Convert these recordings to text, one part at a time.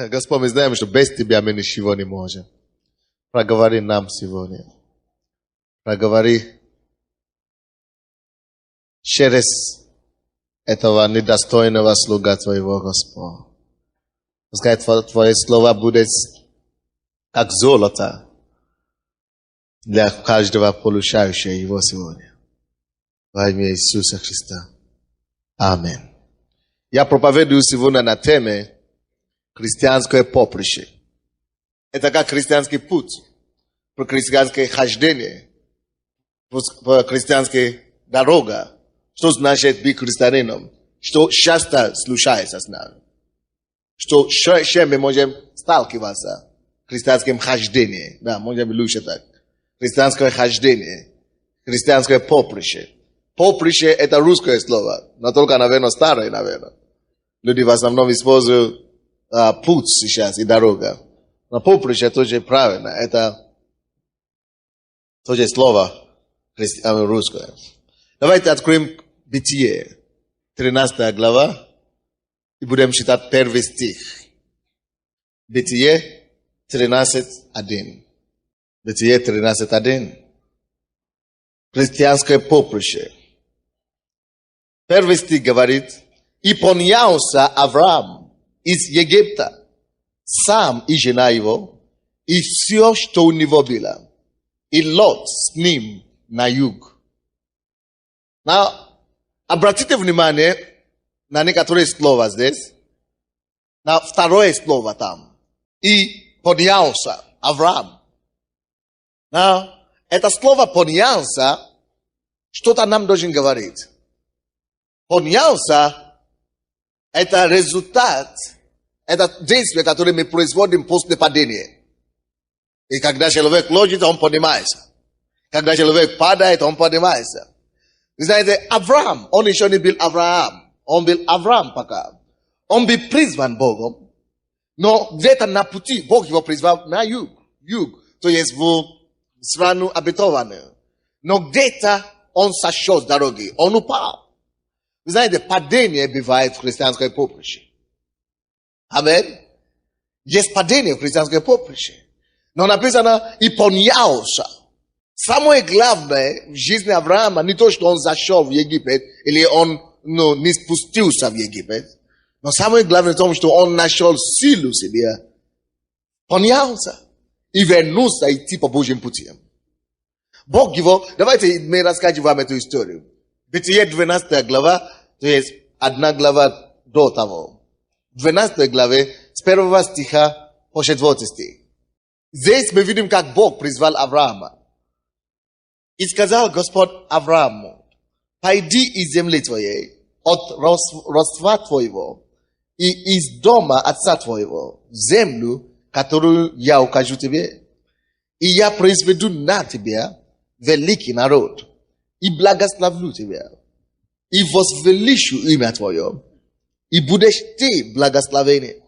Господь, мы знаем, что без Тебя мы ничего не можем. Проговори нам сегодня. Проговори через этого недостойного слуга Твоего, Господь. Пускай Твое слово будет как золото для каждого получающего его сегодня. Во имя Иисуса Христа. Аминь. Я проповедую сегодня на теме христианское поприще. Это как христианский путь, про христианское хождение, про христианская дорога. Что значит быть христианином? Что часто случается с нами? Что чем мы можем сталкиваться в христианском хождении? Да, можем лучше так. Христианское хождение, христианское поприще. Поприще – это русское слово, но только, наверное, старое, наверное. Люди в основном используют путь сейчас и дорога. Но поприще тоже правильно, это тоже слово русское. Давайте откроем Бытие, 13 глава, и будем читать первый стих. Бытие 13:1. Бытие 13:1. Христианское поприще. Первый стих говорит: «И поднялся Авраам из Египта, сам и жена его, и все, что у него было, и Лот с ним на юг». Обратите внимание на некоторые слова здесь, на второе слово там. «И поднялся Авраам». Это слово «поднялся» что-то нам должен говорить. Поднялся – это результат, это действие, которое мы производим после падения. И когда человек ложится, он поднимается. Когда человек падает, он поднимается. Вы знаете, Авраам, он еще не был Авраам. Он был Авраам пока. Он был призван Богом. Но где-то на пути Бог его призвал на юг. Юг, то есть в страну обетованную. Но где-то он сошел с дороги. Он упал. Вы знаете, падение бывает в христианской поприще. Аминь. Есть падение в христианской поприще. Но написано «и поднялся». Самое главное в жизни Авраама не то, что он зашел в Египет, или он не спустился в Египет. Но самое главное в том, что он нашел силу себе, поднялся и вернулся идти по Божьим путям. Бог его, давайте мы расскажем вам эту историю. Бытие 12 глава, то есть одна глава до того. В 12 главе с 1 стиха по 4 стих. Здесь мы видим, как Бог призвал Авраама. «И сказал Господь Аврааму: пойди из земли твоей, от родства твоего, и из дома отца твоего, в землю, которую я укажу тебе. И я произведу на тебя великий народ, и благословлю тебя, и возвеличу имя твое, и будешь ты благословение.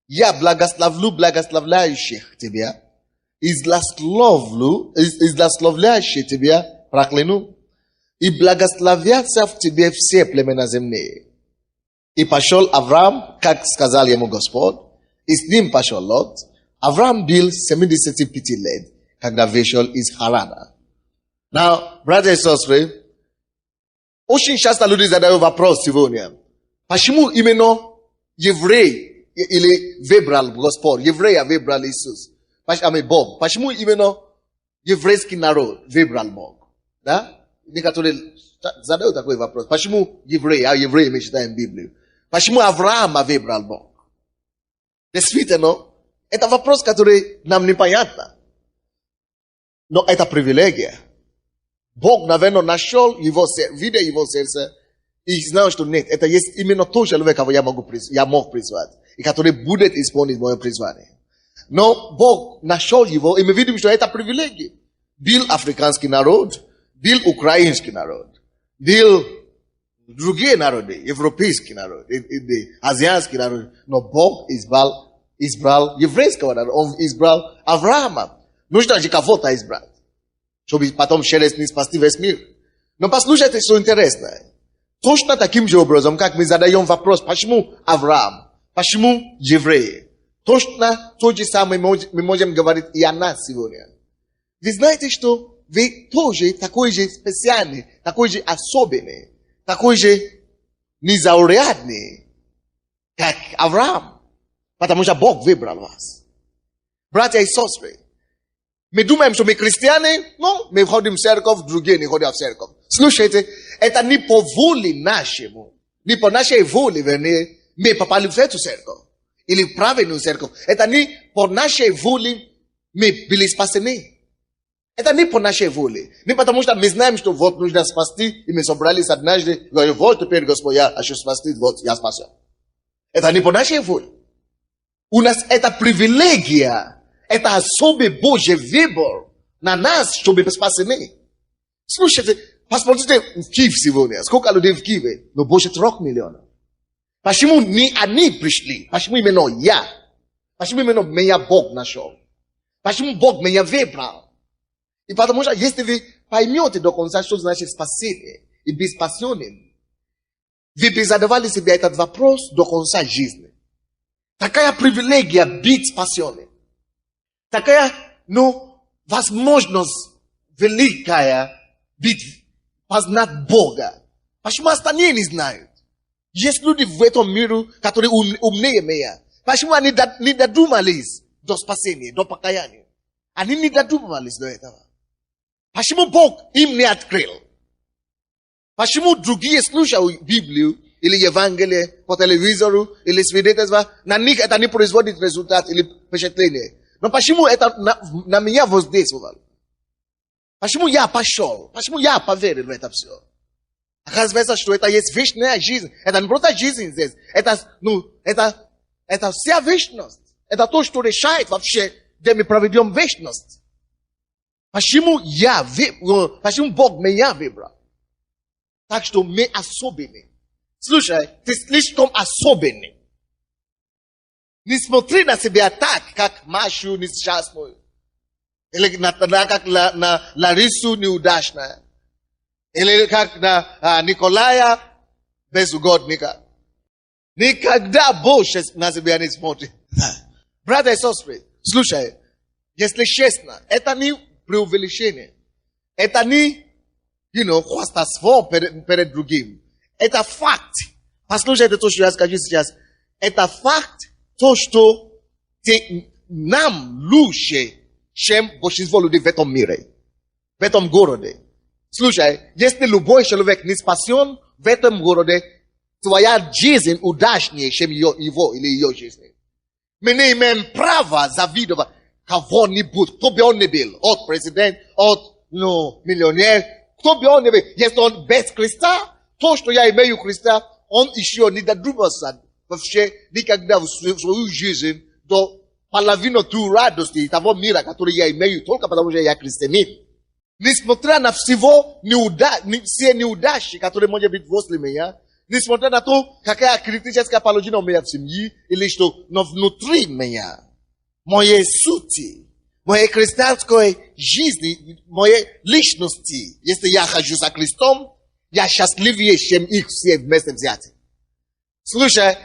Я благословлю благословляющих тебя, и злословляющих тебя прокляну, и благословятся в тебе все племена земные». И пошел Авраам, как сказал ему Господь, и с ним пошел Лот. Авраам был 75 лет, когда вышел из Харана. Братья и сестры, очень часто люди задают вопрос сегодня: почему именно еврей или выбрал Господь, еврея выбрал Иисус, Бог? Почему именно еврейский народ выбрал Бог? Да? Некоторые задают такой вопрос. Почему евреи, а евреи мы читаем Библию? Почему Авраама выбрал Бог? Действительно, это вопрос, который нам непонятно. Но это привилегия. Бог, наверное, нашел его, видя его сердце, и знал, что нет, это есть именно тот человек, кого я мог призвать, и который будет исполнить мое призвание. Но Бог нашел его, и мы видим, что это привилегия. Был африканский народ, был украинский народ, был другие народы, европейский народ, азиатский народ. Но Бог избрал еврейского народа, Он избрал Авраама. Нужно же кого-то избрать, чтобы потом через них спасти весь мир. Но послушайте, что интересно. Точно таким же образом, как мы задаем вопрос, почему Авраам, почему евреи, Точно то же самое мы можем говорить и о нас сегодня. Вы знаете, что вы тоже такой же специальный, такой же особенный, такой же незаурядный, как Авраам. Потому что Бог выбрал вас. Братья и сестры, мы думаем, что мы христиане, но мы ходим в церковь, другие не ходят в церковь. Слушайте, это не по воле нашему, не по нашей воле, вернее, мы попали в эту церковь. Или в правильную церковь. Это не по нашей воле мы были спасены. Это не по нашей воле. Не потому что мы знаем, что вот нужно спасти, и мы собрались однажды, говорим, вот теперь, Господь, я хочу спасти, вот я спасен. Это не по нашей воле. У нас это привилегия, это особый Божий выбор на нас, чтобы спасены. Слушайте, посмотрите в Киев сегодня. Сколько людей в Киеве? Ну, больше 3 миллионов. Почему не они пришли? Почему именно я? Почему именно меня Бог нашел? Почему Бог меня выбрал? И потому что если вы поймете до конца, что значит спасение и быть спасенным, вы бы задавали себе этот вопрос до конца жизни. Такая привилегия быть спасенным. Такая, возможность великая быть, познать Бога. Почему остальные не знают? Есть люди в этом мире, которые умнее меня. Почему они не додумались до спасения, до покаяния? Они не додумались до этого. Почему Бог им не открыл? Почему другие слушают Библию или Евангелие по телевизору или свидетельства, на них это не производит результат или впечатление? Но почему это на меня воздействовало? Почему я пошел? Почему я поверил в это все? Оказывается, что это есть вечная жизнь. Это не просто жизнь здесь. Это вся вечность. Это то, что решает вообще, где мы проведем вечность. Почему Бог меня выбрал? Так что мы особенные. Слушай, ты слишком особенный. Не смотри на себя так, как Машу несчастную. Или как на Ларису неудачная. Или как на Николая безугодника. Никогда больше на себя не смотри. Братья и сестры, слушай, если честно, это не преувеличение. Это не, хвастовство перед другим. Это факт. Послушайте то, что я скажу сейчас. Это факт, то, что нам лучше, чем большинство людей в этом мире. В этом городе. Слушай, если любой человек не спасен в этом городе, твоя жизнь удачнее, чем его или ее жизнь. Мы не имеем права завидовать кого-нибудь, кто бы он ни был, от президента, от миллионер, кто бы он ни был. Если он без Христа, то, что я имею Христа, он еще не додумался вообще никогда в свою жизнь до половины той радости того мира, который я имею, только потому что я христианин. Несмотря на все неудачи, которые могут быть возле меня, несмотря на то, какая критическая положение у меня в семье, или что, но внутри меня, моей сути, моей христианской жизни, моей личности, если я хожу за Христом, я счастливее, чем их все вместе взятые. Слушай,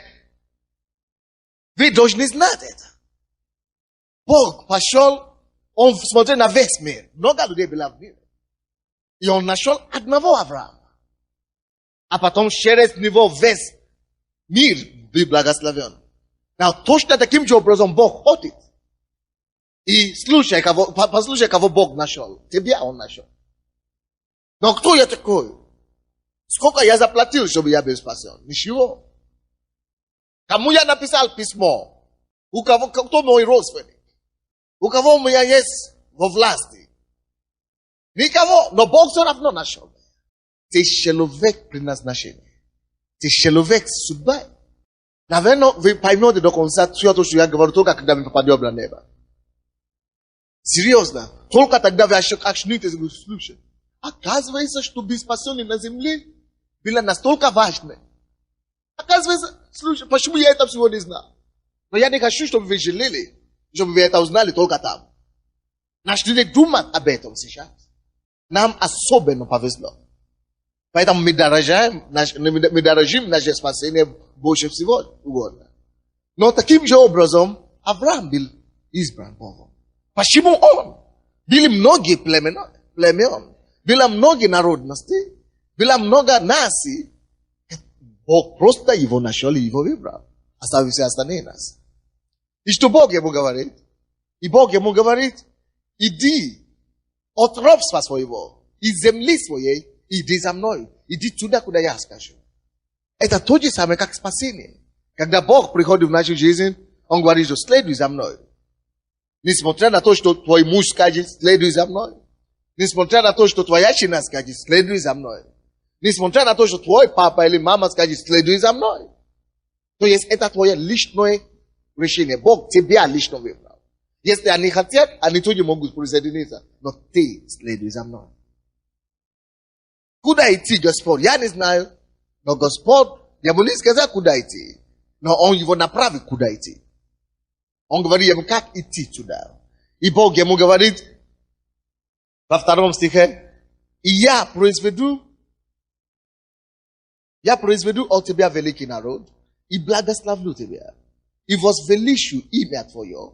вы должны знать это. Бог пошел, он смотрел на весь мир. Много людей было в мире. И он нашел одного Авраама. А потом через него весь мир был благословен. Но точно таким же образом Бог ходит. И послушай, кого Бог нашел. Тебя он нашел. Но кто я такой? Сколько я заплатил, чтобы я был спасен? Ничего. Кому я написал письмо? Кто мой родственник? У кого у меня есть во власти? Никого, но Бог все равно нашел. Ты человек предназначения. Ты человек судьбы. Наверное, вы поймете до конца все то, что я говорю, только когда мы попадем на небо. Серьезно. Только тогда вы очнетесь и говорите, слушай, оказывается, что быть спасенным на земле было настолько важно. Оказывается, слушай, почему я это всего не знал? Но я не хочу, чтобы вы жалели. Чтобы вы это узнали только там. Начали думать об этом сейчас. Нам особенно повезло. Поэтому мы дорожим наше спасение больше всего угодно. Но таким же образом, Авраам был избран Богом. Почему он? Были многие племен, было много народностей, было много наций. Бог просто его нашел и его выбрал. Оставив все остальные нас. И что Бог ему говорит? И Бог ему говорит, иди от робства своего, из земли своей, иди за мной. Иди туда, куда я скажу. Это то же самое, как спасение. Когда Бог приходит в нашу жизнь, Он говорит, что следуй за мной. Несмотря на то, что твой муж скажет, следуй за мной. Несмотря на то, что твоя жена скажет, следуй за мной. Несмотря на то, что твой папа или мама скажет, следуй за мной. То есть это твое личное решение. Бог тебя лично выбрал. Если они хотят, они тоже могут присоединиться. Но ты следуй за мной. Куда идти, Господь? Я не знаю. Но Господь, я бы не сказал, куда идти. Но Он его направит, куда идти. Он говорит ему, как идти туда. И Бог ему говорит, во 2 стихе, и я произведу от тебя великий народ, и благословлю тебя, и возвеличу имя твое.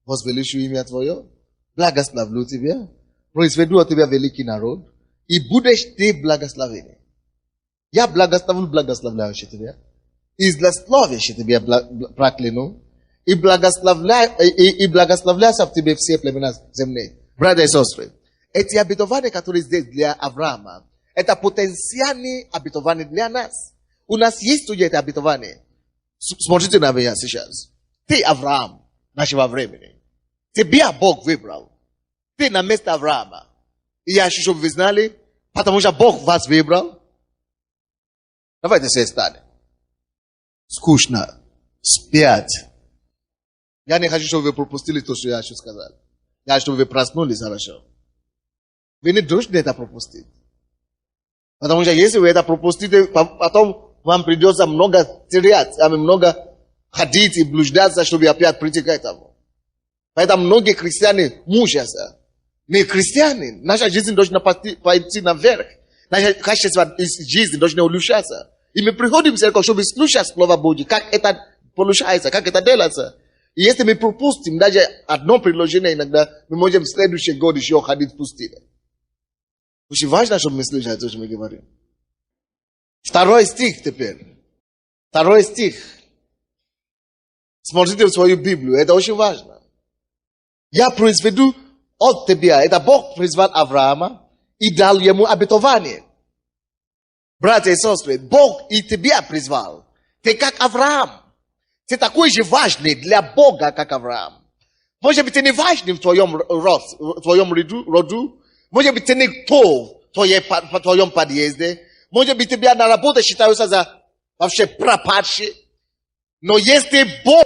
Возвеличу имя твое, благословлю тебя, произведу от тебя великий народ, и будешь ты благословение. Я благословляю тебя, и злословящий тебя прокляну, и благословляются в тебе все племена земные. Братья и сестры, эти обетования, которые здесь для Авраама, это потенциальные обетования для нас. У нас есть уже это обетование. Смотрите на меня сейчас. Ты Авраам нашего времени. Тебя Бог выбрал. Ты на место Авраама. И я хочу, чтобы вы знали, потому что Бог вас выбрал. Давайте все станем. Скучно. Спят. Я не хочу, чтобы вы пропустили то, что я хочу сказать. Я хочу, чтобы вы проснулись хорошо. Вы не должны это пропустить. Потому что если вы это пропустите, потом вам придется много терять, много ходить и блуждаться, чтобы опять прийти к этому. Поэтому многие христиане мучаются. Не христиане. Наша жизнь должна пойти наверх. Наше качество жизни должно улучшаться. И мы приходим в церковь, чтобы слушать Слово Божье, как это получается, как это делается. И если мы пропустим даже одно предложение иногда, мы можем в следующий год еще ходить в пустыне. Очень важно, чтобы мы слышали то, что мы говорим. 2 стих теперь. 2 стих. Смотрите в свою Библию, это очень важно. Я произведу от тебя. Это Бог призвал Авраама и дал ему обетование. Братья и сестры, Бог и тебя призвал. Ты как Авраам. Ты такой же важный для Бога, как Авраам. Может быть, ты не важный в твоем роду. Может быть, ты никто в твоем подъезде. Может быть, тебя на работе считаются за вообще пропадший. Но если Бог,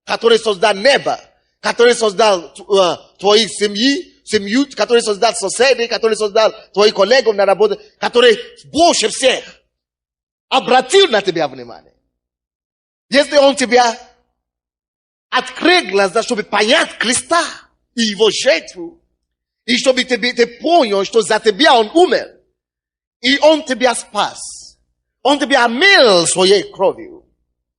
который создал небо, который создал твою семью, который создал соседей, который создал твоих коллег на работе, который больше всех обратил на тебя внимание. Если Он тебя открыл глаза, чтобы понять Христа и Его жертву, и чтобы ты понял, что за тебя Он умер, и Он тебя спас, Он тебя омыл своей кровью,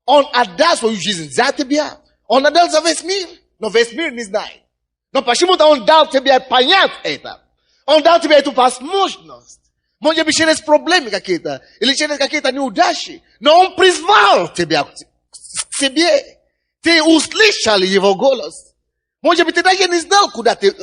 Он отдал свою жизнь за тебя, Он отдал за весь мир, но весь мир не знает. Но почему-то Он дал тебе понять это. Он дал тебе эту возможность. Может быть, через проблемы какие-то, или через какие-то неудачи, но Он призвал тебя к себе. Ты услышал Его голос. Может быть, ты даже не знал, куда ты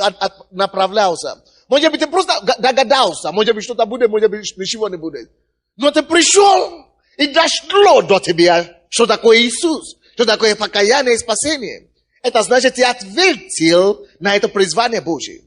направлялся. Может быть, ты просто догадался. Может быть, что-то будет, может быть, ничего не будет. Но ты пришел, и дошло до тебя, что такое Иисус, что такое покаяние и спасение. Это значит, ты ответил на это призвание Божие.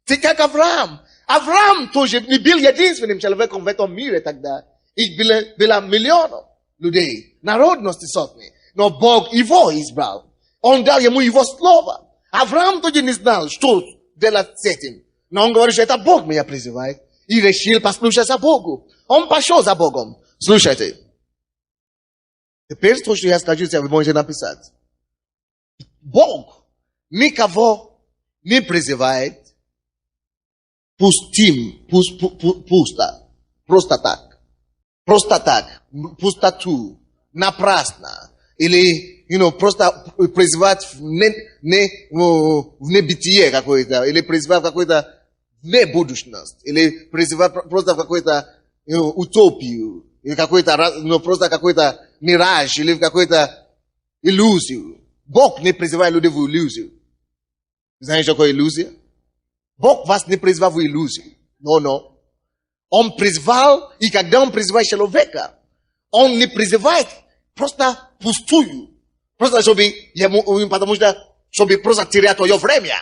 Ты как Авраам. Авраам тоже не был единственным человеком в этом мире тогда. Их было миллионов людей, народности сотни. Но Бог его избрал. Он дал ему его слово. Авраам тоже не знал, что делать с этим. Но он говорит, что это Бог меня призывает. И решил послушаться Богу. Он пошел за Богом. Слушайте. Теперь то, что я скажу, вы можете написать. Бог никого не призывает просто так, пустоту, напрасно, или просто призывать в небытие какое-то, или призывать в какую-то небудущность, или призывать просто в какую-то утопию, или просто какой-то мираж, или в какую-то иллюзию. Бог не призывает людей в иллюзию. Знаете, что такое иллюзия? Бог вас не призвал в иллюзию. Но. Он призвал, и когда Он призывает человека, Он не призывает просто пустую. Просто потому что, чтобы просто терять твое время.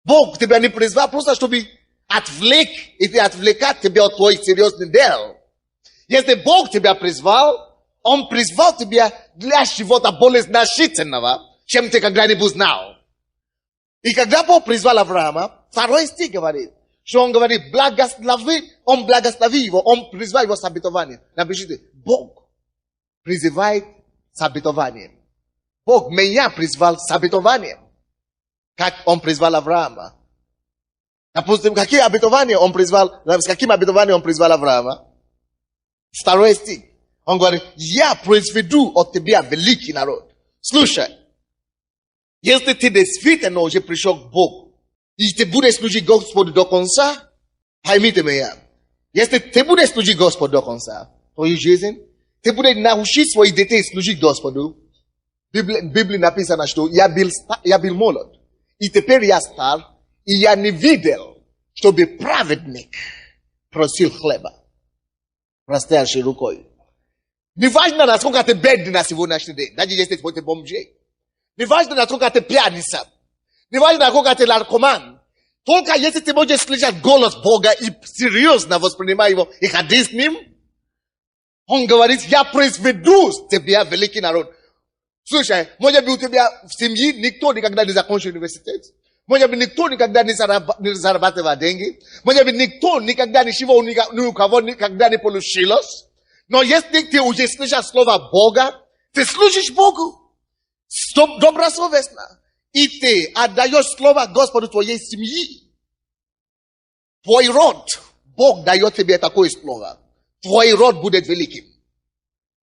Бог тебя не призвал просто, чтобы отвлекать тебя от твоих серьезных дел. Если Бог тебя призвал, Он призвал тебя для чего-то более значительного, чем ты когда-нибудь знал. И когда Бог призвал Авраама, 2 стих говорит, что Он говорит, Он благослови его, Он призвал его с обетованием. Напишите, Бог призывает с обетованием. Бог меня призвал с обетованием. Как Он призвал Авраама. Допустим, с каким обетованием Он призвал Авраама? 2 стих. Он говорит, я произведу от тебя великий народ. Слушай, если ты действительно уже пришел к Богу, и ты будешь служить Господу до конца, поймите меня, если ты будешь служить Господу до конца, твою жизнь, ты будешь научить своих детей служить Господу. В Библии написано, что я был молод, и теперь я стар, и я не видел, чтобы праведник просил хлеба, простящей рукой. Неважно, насколько ты бедный на сегодняшний день, даже если ты бомжей. Неважно, насколько ты пьяница. Неважно, насколько ты наркоман. Только если ты можешь слышать голос Бога и серьезно воспринимать его и ходить с ним, Он говорит, я произведу с тебя великий народ. Слушай, может быть, у тебя в семье никто никогда не закончил университет. Может быть, никто никогда не зарабатывал деньги. Может быть, никто никогда ничего ни у кого никогда не получилось. Но если ты уже слышишь слово Бога, ты служишь Богу добросовестно. И ты отдаешь слово Господу твоей семьи. Твой род, Бог дает тебе такое слово. Твой род будет великим.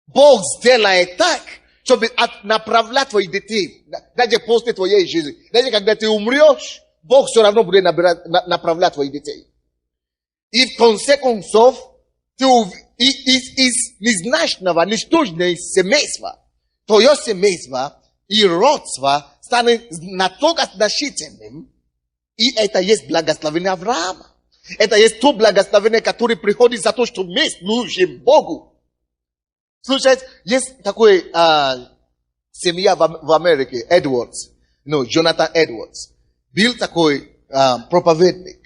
Бог сделает так, чтобы направлять твоих детей. Даже после твоей жизни. Даже когда ты умрешь, Бог все равно будет направлять твоих детей. И в конце концов, ты из незначного, ничтожного семейства, твое семейство и родство станет настолько значительным, и это есть благословение Авраама. Это есть то благословение, которое приходит за то, что мы служим Богу. Слушайте, есть такой семья в Америке, Эдвардс, Джонатан Эдвардс. Был такой проповедник,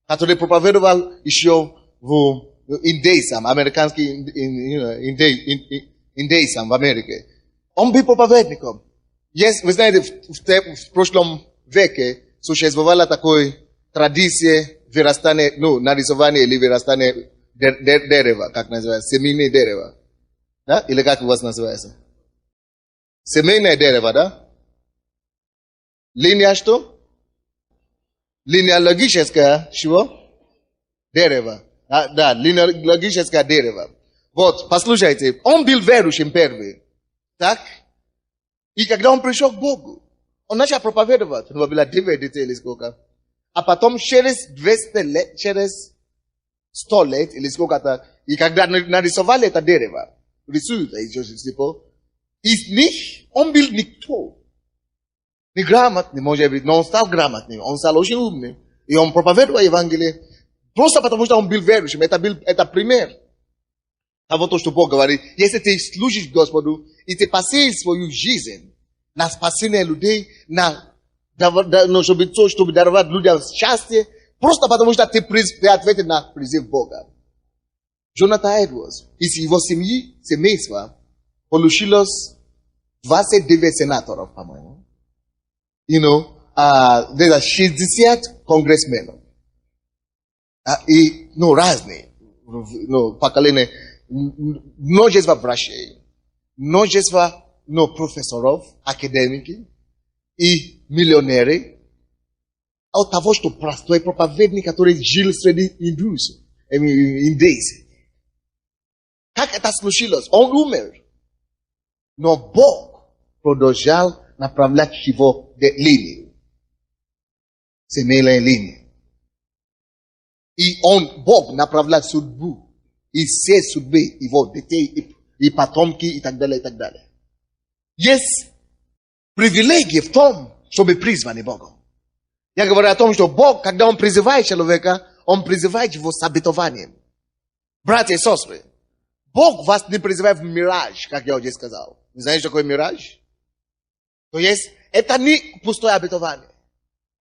который проповедовал еще в индейцам, американский индейцам в Америке. Он был проповедником. Вы знаете, в прошлом веке существовала такая традиция вырастания, нарисования или вырастания дерева, как называется, семейное дерево. Да? Или как у вас называется? Семейное дерево, да? Линия что? Линеологическое чего? Дерево. Да, линеологическое дерево. Вот, послушайте, он был верующим первый. Так? И когда он пришел к Богу, он начал проповедовать. Ну, было 9 детей, сколько. А потом через 200 лет, через 100 лет, или сколько-то, и когда нарисовали это дерево, рисуют, из них он был никто. Неграмотный, может быть, но он стал грамотным, он стал очень умным. И он проповедовал Евангелие. Просто потому, что он был верующим. Это пример. А вот то, что Бог говорит. Если ты служишь Господу, и ты посеешь свою жизнь на спасение людей, чтобы даровать людям счастье, просто потому, что ты ответил на призыв Бога. Джонатан Эдвардс из его семьи, семейства, получилось 29 сенаторов, по-моему. There's 60 конгрессменов. И, разные. Поколения. Множество врачей. Множество, профессоров, академики. И миллионеры. От того, что простой проповедник, который жил среди индейцев. Как это случилось? Он умер. Но Бог продолжал направлять его линию. Семейную линию. И Бог направляет судьбу. И все судьбы его детей, и потомки, и так далее, и так далее. Есть привилегия в том, чтобы призваны Богом. Я говорю о том, что Бог, когда Он призывает человека, Он призывает его с обетованием. Братья и сестры, Бог вас не призывает в мираж, как я уже сказал. Вы знаете, что такое мираж? То есть, это не пустое обетование.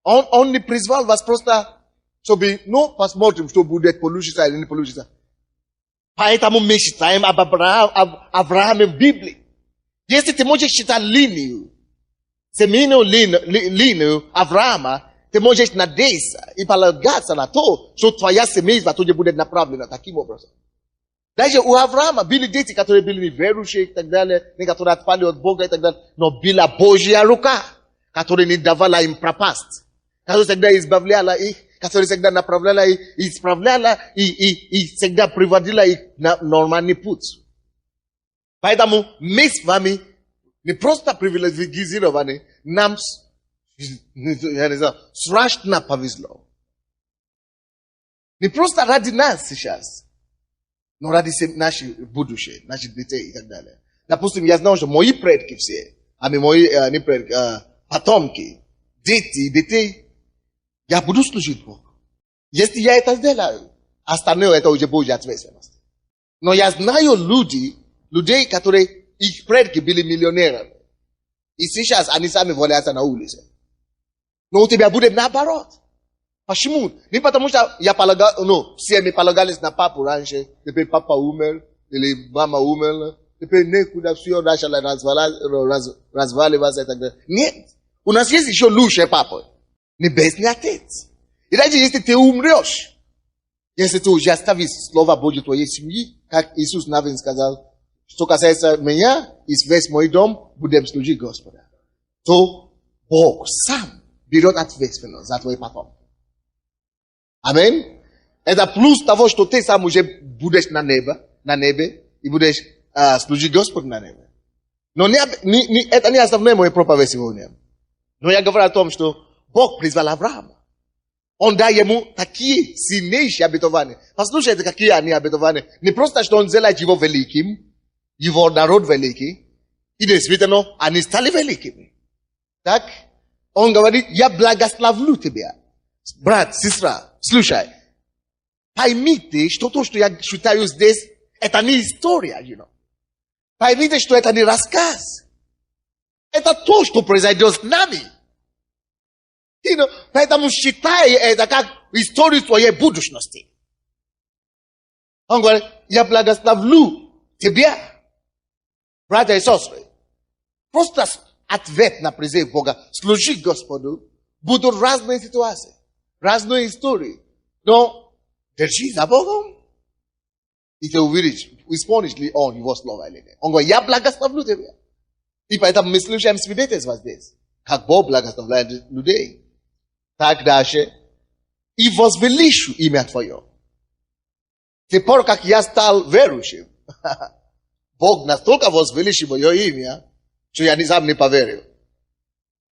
Он не призвал вас просто, чтобы, посмотрим, что будет, получится или не получится. Поэтому мы читаем об Аврааме в Библии. Если ты можешь читать линию, семейную линию Авраама, ты можешь надеяться и полагаться на то, что твоя семейство тоже будет направлена таким образом. Даже у Авраама были дети, которые были неверующие и так далее, которые отпали от Бога и так далее, но была Божья рука, которая не давала им пропасть, которая всегда избавляла их, которая всегда направляла их, исправляла и всегда приводила их на нормальный путь. Поэтому мы с вами не просто привилегированы, нам, я не знаю, страшно повезло. Не просто ради нас сейчас, но ради нашего будущего, наших детей и так далее. Допустим, я знаю, что мои предки все, мои потомки, детей, я буду служить Богу. Если я это сделаю, остальное это уже Божья ответственность. Но я знаю людей, которые, их предки были миллионерами. И сейчас они сами валяются на улице. Но у тебя будет наоборот. Почему? Не потому что все мы полагались на папу раньше, теперь папа умер, или мама умерла, теперь некуда все начало разваливаться и так далее. Нет. У нас есть еще лучший папа. Небесный Отец. И даже если ты умрешь, если ты уже оставишь Слово Божье твоей семьи, как Иисус Навин сказал, что касается меня и весь мой дом, будем служить Господа, то Бог сам берет ответственность за твои потомки. Аминь. Это плюс того, что ты сам уже будешь на небе и будешь служить Господу на небе. Но это не основная моя проповедь сегодня. Но я говорю о том, что Бог призвал Авраама. Он дал ему такие сильнейшие обетования. Послушайте, какие они обетования. Не просто, что он сделает его великим, его народ великий, и действительно, они стали великими. Так? Он говорит, я благословлю тебя. Брат, сестра, слушай. Поймите, что то, что я читаю здесь, это не история, Поймите, что это не рассказ. Это то, что произойдет с нами. Поэтому считай это как историю твоей будущности. Он говорит, я благословлю тебя, братья и сестры. Просто ответ на призыв Бога, служить Господу, будут разные ситуации, разные истории. Но держи за Богом, и ты увидишь, исполнишь ли он его слово или нет. Он говорит, я благословлю тебя. И поэтому мы слушаем свидетельства здесь, как Бог благословляет людей. Так дальше. И возвеличу имя Твое. Теперь, как я стал верующим, Бог настолько возвеличил мое имя, что я сам не поверил.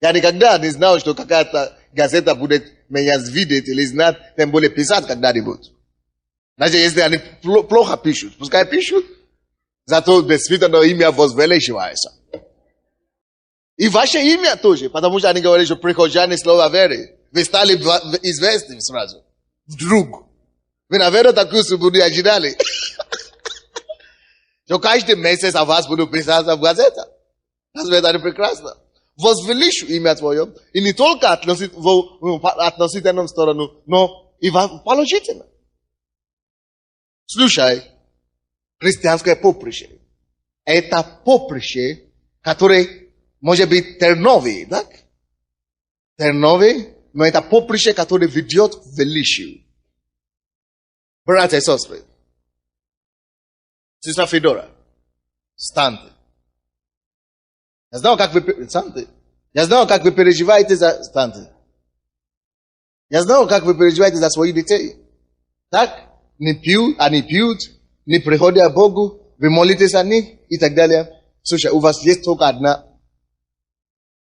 Я никогда не знал, что какая-то газета будет меня видеть или знать, тем более писать когда-нибудь. Даже если они плохо пишут, пускай пишут, зато действительно имя возвеличивается. И ваше имя тоже, потому что они говорят, что прихожане слова веры. Вы стали известным сразу. Вдруг. Вы, наверное, такую судьбу не ожидали. Что каждый месяц о вас буду писать в газетах. Разве это не прекрасно? Возвеличу имя Твое. И не только относительно в сторону, но и положительно. Слушай, христианское поприще. Это поприще, которое может быть терновый, так? Терновый. Но это поприще, которое ведет к величию. Братья и сестры. Сестра Федора. Станьте. Я знаю, как вы переживаете за станьте. Я знаю, как вы переживаете за своих детей. Так? Не пьют, не приходят к Богу, вы молитесь о них и так далее. Слушай, у вас есть только одна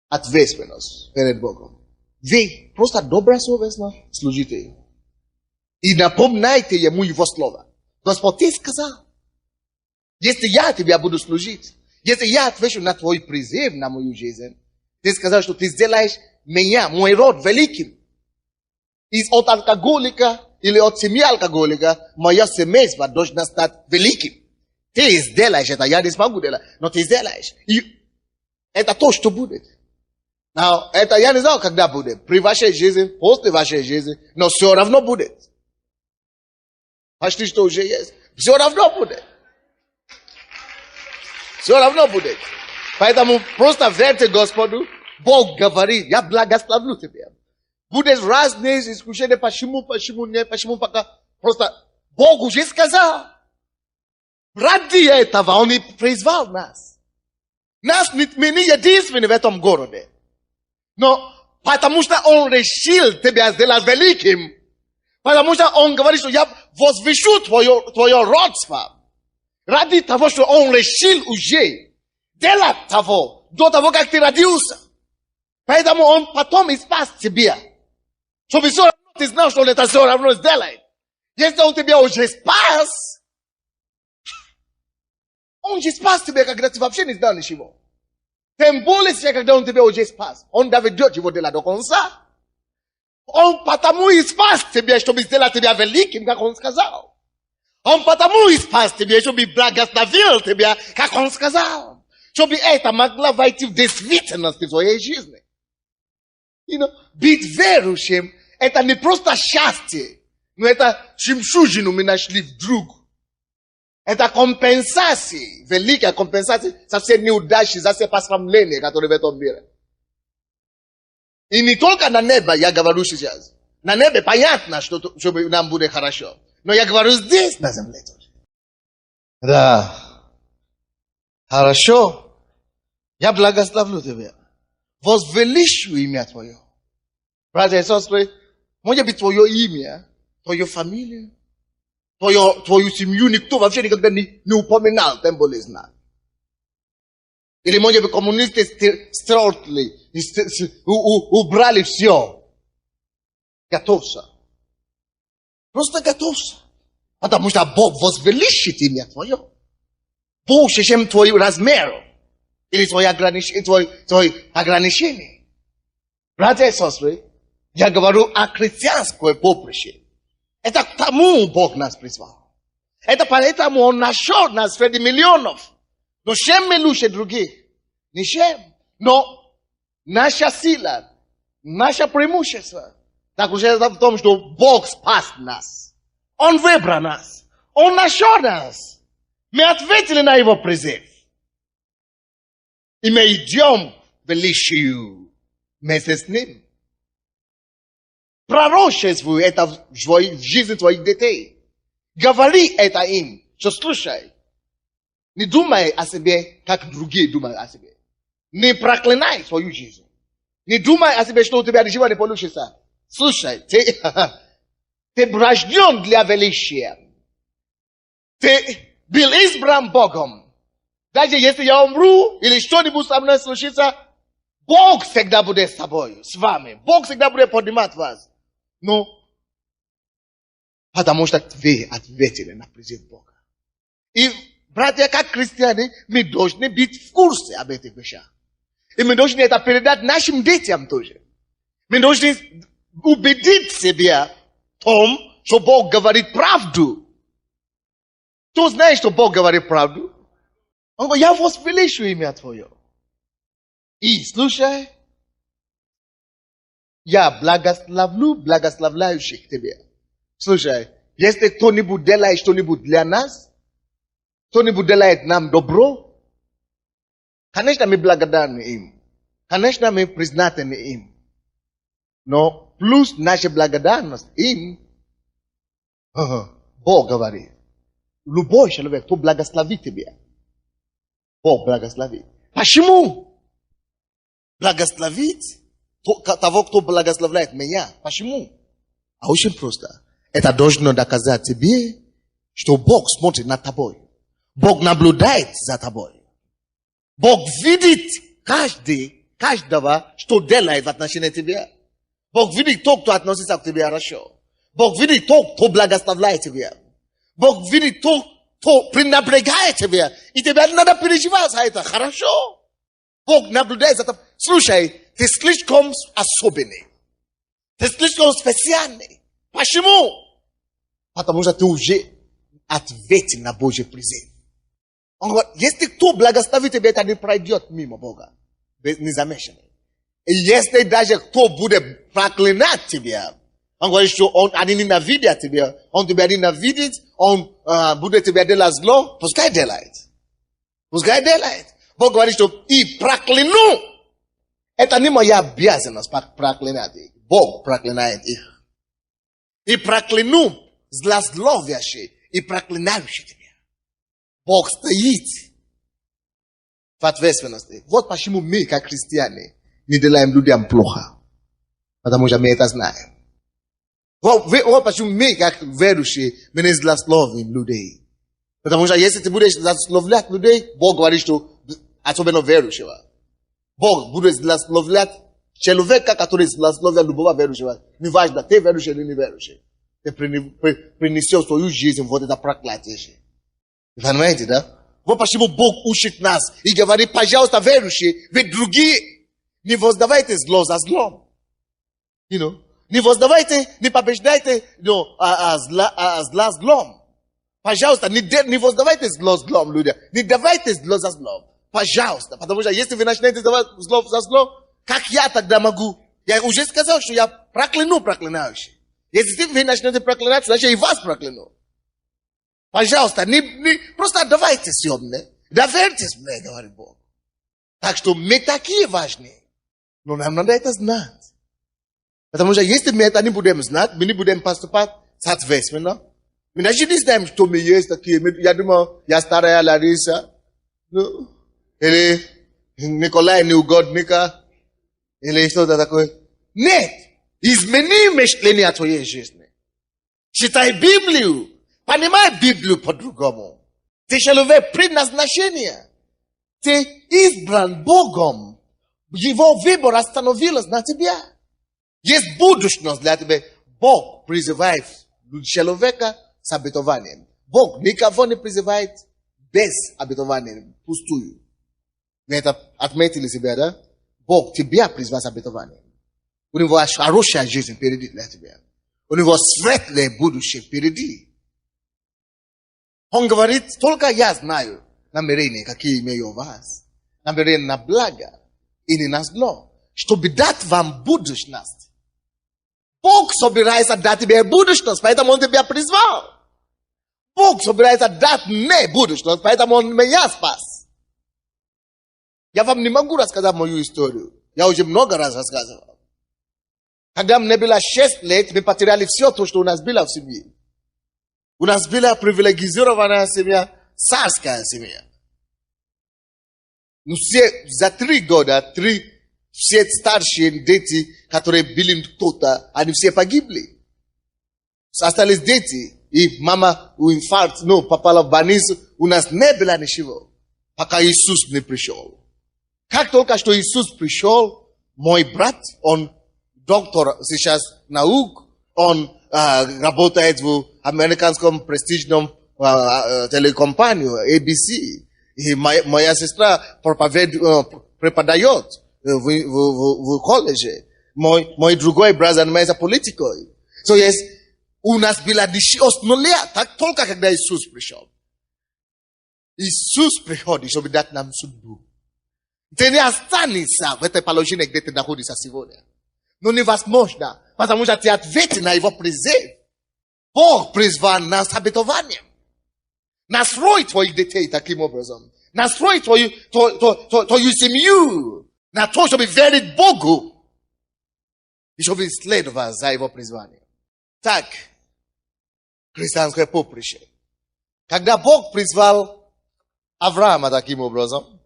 ответственность перед Богом. Вы просто добро совестно служите. И напоминайте ему его слово. Господь, ты сказал, если я тебя буду служить, если я отвечу на твой призыв, на мою жизнь, ты сказал, что ты сделаешь меня, мой род великим. От алкоголика или от семьи алкоголика, мое семейство должно стать великим. Ты сделаешь это, я не смогу делать, но ты сделаешь. И это то, что будет. Но это я не знаю, когда будет. При вашей жизни, после вашей жизни, но все равно будет. Почти что уже есть. Все равно будет. Все равно будет. Поэтому просто верьте Господу. Бог говорит, я благословлю тебя. Будут разные искушения, почему, пока. Просто Бог уже сказал. Ради этого Он и призвал нас. Мы не единственные в этом городе. Но потому что Он решил тебя сделать великим. Потому что Он говорит, что я возвышу твое родство. Ради того, что Он решил уже делать того, до того, как ты родился. Поэтому Он потом и спас тебя. Чтобы все равно ты знал, что Он это все равно сделает. Если Он тебя уже спас, Он же спас тебя, когда ты вообще не знал ничего. Тем более, когда Он тебя уже спас. Он доведет его делать до конца. Он потому и спас тебя, чтобы сделать тебя великим, как Он сказал. Он потому и спас тебя, чтобы благословил тебя, как Он сказал. Чтобы это могло войти в действительность в твоей жизни. Быть верующим, это не просто счастье, но это жемчужину мы нашли вдруг. Это компенсация, великая компенсация за все неудачи, за все посрамления, которые в этом мире. И не только на небе, я говорю сейчас. На небе понятно, что нам будет хорошо. Но я говорю здесь, на земле тоже. Да. Хорошо. Я благословлю тебя. Возвеличу имя твое. Братья и сестры, может быть твое имя, твою фамилию, твою семью никто вообще никогда не упоминал, тем более знать. Или, может быть, коммунисты стерли, убрали все. Готовься. Просто готовься. Потому что Бог возвеличит имя твое. Больше, чем твой размер. Или твои ограничения. Братья и сестры, я говорю о христианском поприще. Это к тому Бог нас призвал. Это поэтому Он нашел нас среди миллионов. Но чем мы лучше других? Ничем. Но наша сила, наше преимущество заключается в том, что Бог спас нас. Он выбрал нас. Он нашел нас. Мы ответили на Его призыв. И мы идем в величию вместе с Ним. Пророчествуй это в жизни твоих детей. Говори это им, что слушай. Не думай о себе, как другие думают о себе. Не проклинай свою жизнь. Не думай о себе, что у тебя ничего не получится. Слушай, ты рожден для величия. Ты был избран Богом. Даже если я умру или что-нибудь со мной случится, Бог всегда будет с тобой, с вами. Бог всегда будет поднимать вас. Но потому что вы ответили на призыв Бога. И, братья, как христиане, мы должны быть в курсе об этих вещах. И мы должны это передать нашим детям тоже. Мы должны убедить себя в том, что Бог говорит правду. Кто знает, что Бог говорит правду? Он говорит, я возвеличу имя Твое. И, слушай, я благословляющих тебе. Слушай, если кто-нибудь делает что-нибудь для нас, кто-нибудь делает нам добро, конечно, мы благодарны им. Конечно, мы признательны им. Но плюс наша благодарность им, Бог говорит, любой человек, кто благословит тебя, Бог благословит. Почему? Благословить того, кто благословляет меня. Почему? А очень просто. Это должно доказать тебе, что Бог смотрит над тобой. Бог наблюдает за тобой. Бог видит каждый каждого, что делает в отношении тебя. Бог видит то, кто относится к тебе хорошо. Бог видит то, кто благословляет тебя. Бог видит то, кто пренебрегает тебя. И тебе надо переживать за это. Хорошо. Бог наблюдает за тобой. Слушай, ты слишком особенный. Ты слишком специальный. Почему? Потому что ты уже ответил на Божий призыв. Он говорит, если кто благословит тебя, это не пройдет мимо Бога. Незамеченный. И если даже кто будет проклинать тебя, он говорит, что они ненавидят тебя, он тебя ненавидит, он будет тебя делать зло, пускай делает. Пускай делает. Бог говорит, что и прокляну. Это не моя обязанность проклинать их. Бог проклинает их. И прокляну злословящий и проклинающий тебя. Бог стоит в ответственности. Вот почему мы, как христиане, не делаем людям плохо. Потому что мы это знаем. Вот почему мы, как верующие, мы не злословим людей. Потому что если ты будешь злословлять людей, Бог говорит, что особенно верующего. Бог будет злословлять человека, который злословит любого верующего. Неважно, ты верующий или не верующий. Ты принесешь свою жизнь вот это проклятие. Понимаете, да? Вот почему Бог учит нас и говорит, пожалуйста, верующие, ведь другие не воздавайте зло за злом. Не воздавайте, не побеждайте зла злом. Пожалуйста, не воздавайте зло злом, люди. Не давайте зло за злом. Пожалуйста. Потому что если вы начнете давать зло за зло, как я тогда могу? Я уже сказал, что я прокляну проклинающий. Если вы начнете проклинать, значит и вас прокляну. Пожалуйста, просто отдавайте сегодня. Доверьтесь мне, говорит Бог. Так что мы такие важные. Но нам надо это знать. Потому что если мы это не будем знать, мы не будем поступать соответственно. Мы даже не знаем, что мы есть такие. Я думаю, я старая Лариса. Или Николай Неугодника. Или что-то такое. Нет. Измени мышление твоей жизни. Читай Библию. Понимай Библию по-другому. Ты человек предназначения. Ты избран Богом. Его выбор остановился на тебя. Есть будущность для тебя. Бог призывает человека с обетованием. Бог никого не призывает без обетования, пустую. Вы это отметили себя, да? Бог тебя призывает с обетованием. У него хорошая жизнь впереди для тебя. У него светлое будущее впереди. Он говорит, только я знаю намерения, какие имею у вас. Намерения на благо и не на зло. Чтобы дать вам будущность. Бог собирается дать тебе будущность, поэтому Он тебя призвал. Бог собирается дать мне будущность, поэтому Он меня спас. Я вам не могу рассказать мою историю. Я уже много раз рассказывал. Когда мне было 6 лет, мы потеряли все то, что у нас было в семье. У нас была привилегированная семья, царская семья. Но все за 3 года, все старшие дети, которые были кто-то, они все погибли. Остались дети. И мама у инфаркт, попала в больницу. У нас не было ничего, пока Иисус не пришел. Как только что Иисус пришел, мой брат, он доктор сейчас наук, он работает в американском престижном телекомпанию ABC. И моя сестра преподает в колледже. Мой другой брат занимается политикой. So yes, у нас было основное, так только когда Иисус пришел. Иисус приходит, чтобы дать нам судьбу. Ты не останешься в этой положении, где ты находишься сегодня. Но невозможно, потому что ты ответил на его призыв. Бог призвал нас обетованием. Настрой твоих детей таким образом. Настрой твою семью на то, чтобы верить Богу. И чтобы следовать за его призванием. Так, христианское поприще. Когда Бог призвал Авраама таким образом,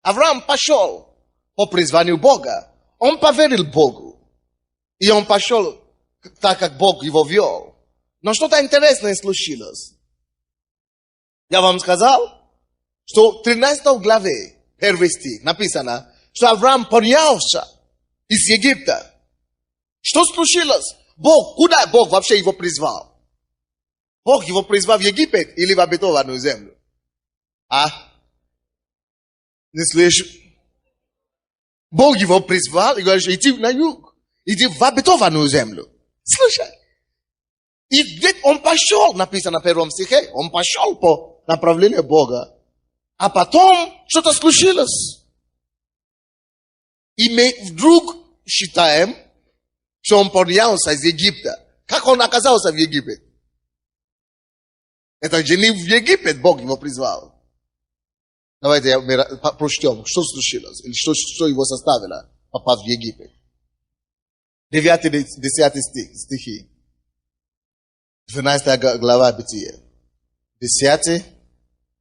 Авраам пошел по призванию Бога. Он поверил Богу. И он пошел так, как Бог его вел. Но что-то интересное случилось. Я вам сказал, что в 13 главе, 1 стих, написано, что Авраам поднялся из Египта. Что случилось? Бог, куда Бог вообще его призвал? Бог его призвал в Египет или в обетованную землю? А? Не слышишь? Бог его призвал и говорит, иди на юг. Иди в обетованную землю. Слушай. И где он пошел, написано в 1 стихе, он пошел по направлению Бога. А потом что-то случилось. И мы вдруг считаем, что он поднялся из Египта. Как он оказался в Египте? Это же не в Египет Бог его призвал. Давайте прочтем, что случилось, или что его заставило попасть в Египет. 9-10 стихи. 12 глава Бытия. 10,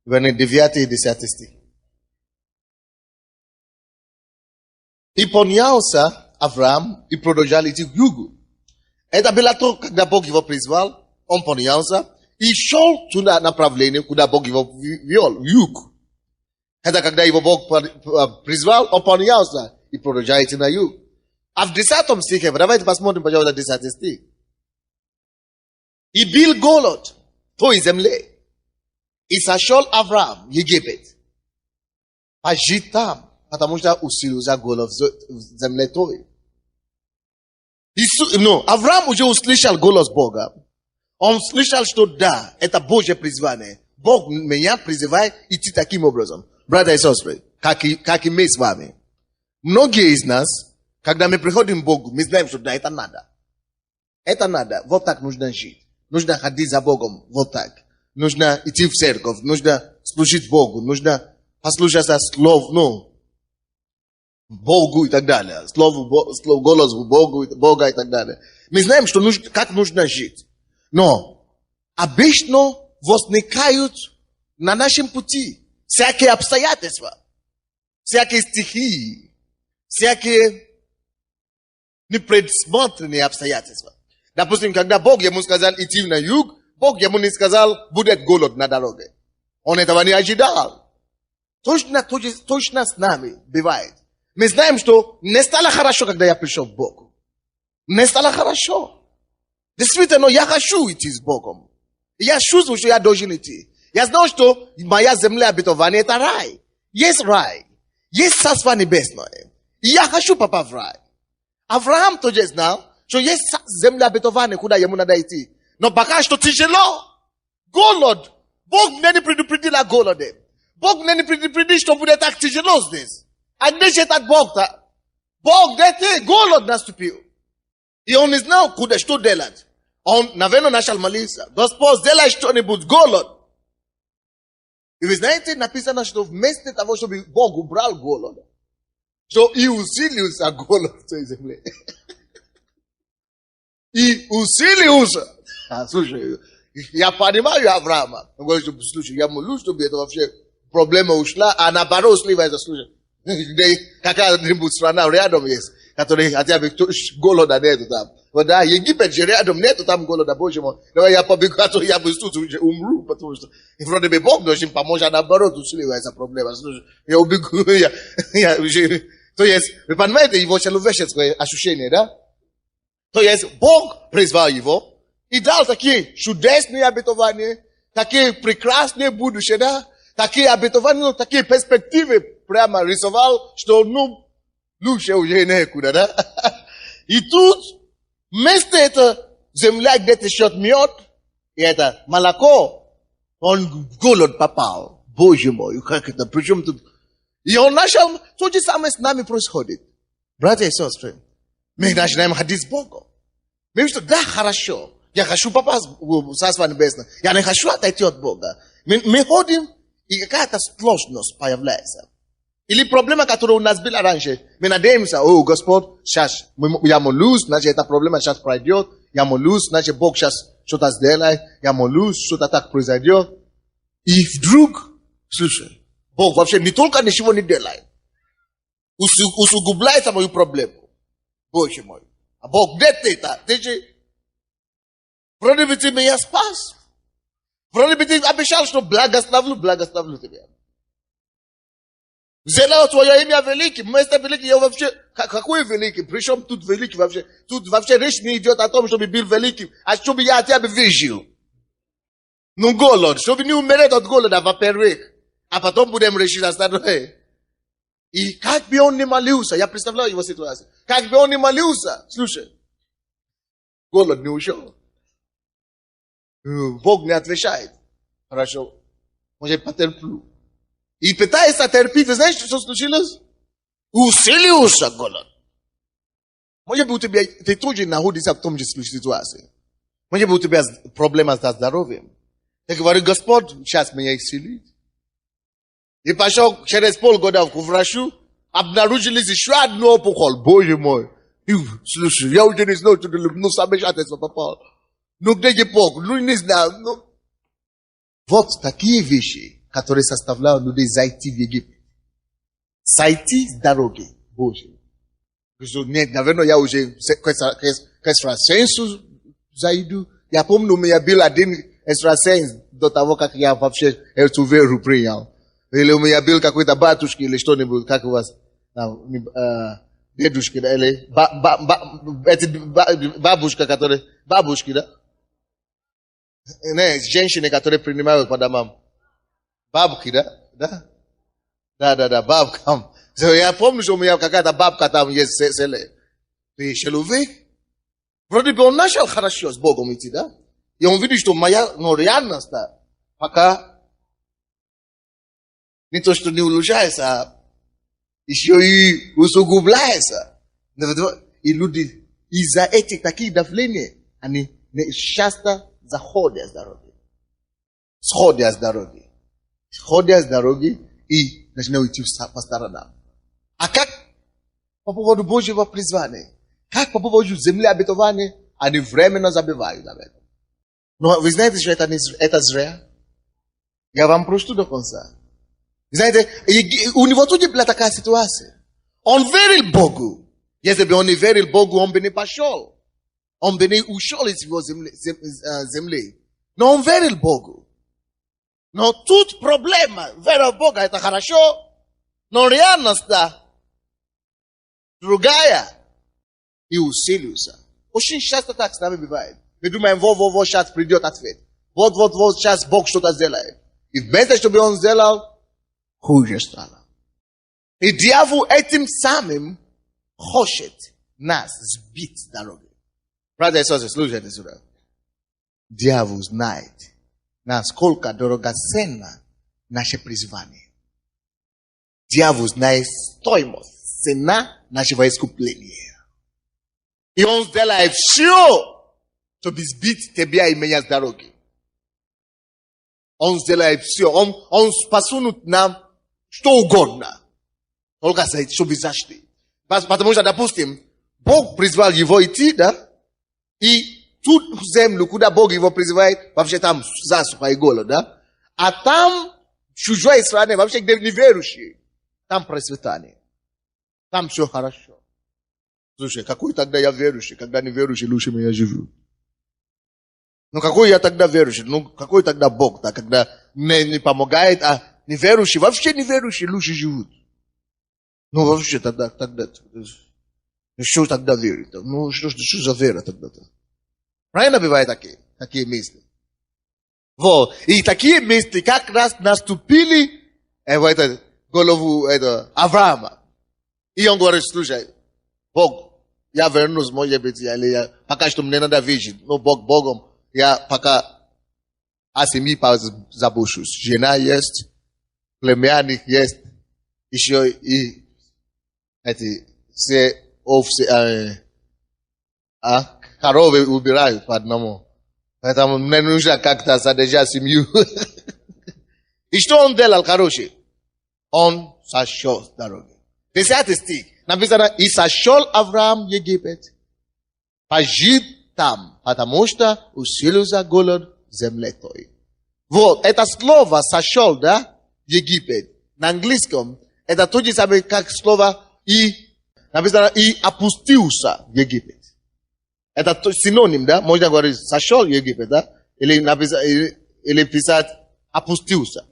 9 и 10 стих. И поднялся Авраам и продолжал идти к югу. Это было то, когда Бог его призвал, он поднялся и шел туда направление, куда Бог его вел, юг. Это когда его Бог призвал, он поднялся и продолжал идти на юг. А в 10 стихе, давайте посмотрим, пожалуйста, 10 стих. И бил голод в той земле. И сошел Авраам в Египет. Пожить там, потому что усилился голод в земле той. Авраам уже услышал голос Бога. Он слышал, что да, это Божье призвание. Бог меня призывает идти таким образом. Братья и сестры, как и мы с вами. Многие из нас, когда мы приходим к Богу, мы знаем, что да, это надо. Это надо. Вот так нужно жить. Нужно ходить за Богом. Вот так. Нужно идти в церковь. Нужно служить Богу. Нужно послушаться слову, Богу и так далее. Голос Бога и так далее. Мы знаем, что как нужно жить. Но обычно возникают на нашем пути всякие обстоятельства, всякие стихии, всякие непредсмотренные обстоятельства. Допустим, когда Бог ему сказал идти на юг, Бог ему не сказал, будет голод на дороге. Он этого не ожидал. Точно с нами бывает. Мы знаем, что не стало хорошо, когда я пришел к Богу. Не стало хорошо. Действительно, я хочу идти с Богом. Я чувствую, что я должен идти. Я знаю, что моя земля обетования – это рай. Есть рай. Есть царство небесное. И я хочу попасть в рай. Авраам тоже знал, что есть земля обетования, куда ему надо идти. Но пока что тяжело. Голод. Бог мне не предупредил о голоде. Бог мне не предупредил, что будет так тяжело здесь. А здесь этот Бог-то. Бог, голод наступил. И он не знал, что делать. Он, наверное, начал молиться. Господь, сделай что-нибудь, голод. И вы знаете, написано, что вместо того, чтобы Бог убрал голод, что и усилился голод в той земле. И усилился. Слушай, я понимаю Авраама. Он говорит, слушай, я молюсь, чтобы это вообще проблема ушла, а наоборот сливается, слушай. Какая-нибудь страна рядом есть, которая хотя бы голода нету там. Вот да, Египет же рядом нету там голода, Боже мой. Давай я побегу, а то я бы тут уже умру, потому что вроде бы Бог должен помочь, а наоборот усиливается проблема. Слушай, я убегу, то есть, вы понимаете его человеческое ощущение, да? То есть, Бог призвал его и дал такие чудесные обетования, такие прекрасные будущее, да? Такие обетования, такие перспективы прямо рисовал, что лучше уже некуда, да? И тут, вместо этого земля, где течет мед, и это молоко, он в голод попал. Боже мой, как это, причем тут... И он начал, то же самое с нами происходит. Братья и сестры, мы начинаем ходить с Богом. Мы говорим, что да, хорошо, я хочу попасть в Царство Небесное, я не хочу отойти от Бога. Мы ходим, и какая-то сложность появляется. Или проблема, которая у нас была раньше. Мы надеемся, о, Господь, сейчас я молюсь, значит, эта проблема сейчас пройдет. Я молюсь, значит, Бог сейчас что-то сделает. Я молюсь, что-то так произойдет. И вдруг, слушай, Бог вообще не только ничего не делает. Усугубляет мою проблему. Боже мой. А Бог, где ты-то? Ты же, вроде бы ты меня спас. Вроде бы ты обещал, что благословлю тебя. Взяла твое имя великий, место великий, я вообще, какой великий? Причем тут великий вообще? Тут вообще речь не идет о том, чтобы был великим, а чтобы я тебя выжил. Ну, голод, чтобы не умереть от голода, во-первых. А потом будем решить остальное. И как бы он ни молился, я представляю его ситуацию, как бы он ни молился, слушай, голод не ушел. Бог не отвечает. Хорошо, может потерплю. И пытается терпеть, вы знаете, что случилось? Усилился голод. Может быть, у тебя, ты тоже находишься в том же ситуации. Может быть, у тебя проблема со здоровьем. Я говорю, Господь, сейчас меня исцелит. И пошел через полгода к врачу, обнаружились еще одну опухоль. Боже мой. И, слушай, я уже не знаю, ну, сам шатец попал. Ну, где же Бог? Ну, не знаю. Ну. Вот такие вещи, которые составляют людей зайти в Египет. Сойти с дороги Божьей. Нет, наверное, я уже к экстрасенсу зайду. Я помню, у меня был один экстрасенс до того, как я вообще эту веру принял. Или у меня был какой-то батюшки или что-нибудь, как у вас, дедушки, да, или бабушка, которые, бабушки, да? Не, женщины, которые принимают по домам. Бабки, да? Да, бабкам. Я помню, что у меня какая-то бабка там есть в селе. Ты человек, вроде бы он начал хорошо с Богом идти, да? И он видит, что моя реальность, да, пока не то, что не улучшается, а еще и усугубляется. И люди из-за этих таких давлений, они часто заходят с дороги. Сходят с дороги. Сходят с дороги и начинают идти по сторонам. А как по поводу Божьего призвания? Как по поводу земли обетования? Они временно забивают об этом. Но вы знаете, что это зря? Я вам прочту до конца. Знаете, у него тоже была такая ситуация. Он верил Богу. Если бы он не верил Богу, он бы не пошел. Он бы не ушел из его земли. Но он верил Богу. Но тут проблема. Вера в Бога это хорошо. Но реальность другая. И усилился. Очень часто так с нами бывает. Мы думаем, вот, сейчас придет ответ. Вот, сейчас Бог что-то сделает. И вместо, чтобы он сделал, хуже стало. И дьявол этим самым хочет нас сбить с дороги. Братья и сестры, слушайте сюда. Дьявол знает, насколько драгоценно наше призвание. Дьявол знает стоимость, цена нашего искупления. И он сделает все, чтобы сбить тебя и меня с дороги. Он сделает все. Он посунет нам что угодно. Только чтобы защитить. Потому что, допустим, Бог призвал его идти, да? И ту землю, куда Бог его призывает, вообще там засуха и голод, да? А там, в чужой стране, вообще где неверующие, там процветание. Там все хорошо. Слушай, какой тогда я верующий, когда неверующий лучше меня живут? Ну, какой я тогда верующий? Ну, какой тогда Бог, да, когда не помогает, а неверующие, вообще неверующие лучше живут? Ну, вообще тогда, что тогда верить? Ну, что за вера тогда-то? Правильно бывают такие мысли? Вот, и такие мысли как раз наступили в голову Авраама. И он говорит, слушай, Бог, я вернусь, может быть, пока что мне надо видеть, но Богом, я пока о семье забочусь. Жена есть, племянник есть, еще и все овцы, коровы убирают по одному. Поэтому мне нужно как-то содержать семью. И что он делал, короче? Он сошел с дороги. 10 стих. Написано, и сошел Авраам в Египет, пожил там, потому что усилился голод в земле той. Вот, это слово сошел, да, в Египет. На английском, это то же самое, как слово и, написано, и опустился в Египет. Это синоним, да, можно говорить, сошел в Египет, да, или писать опустился.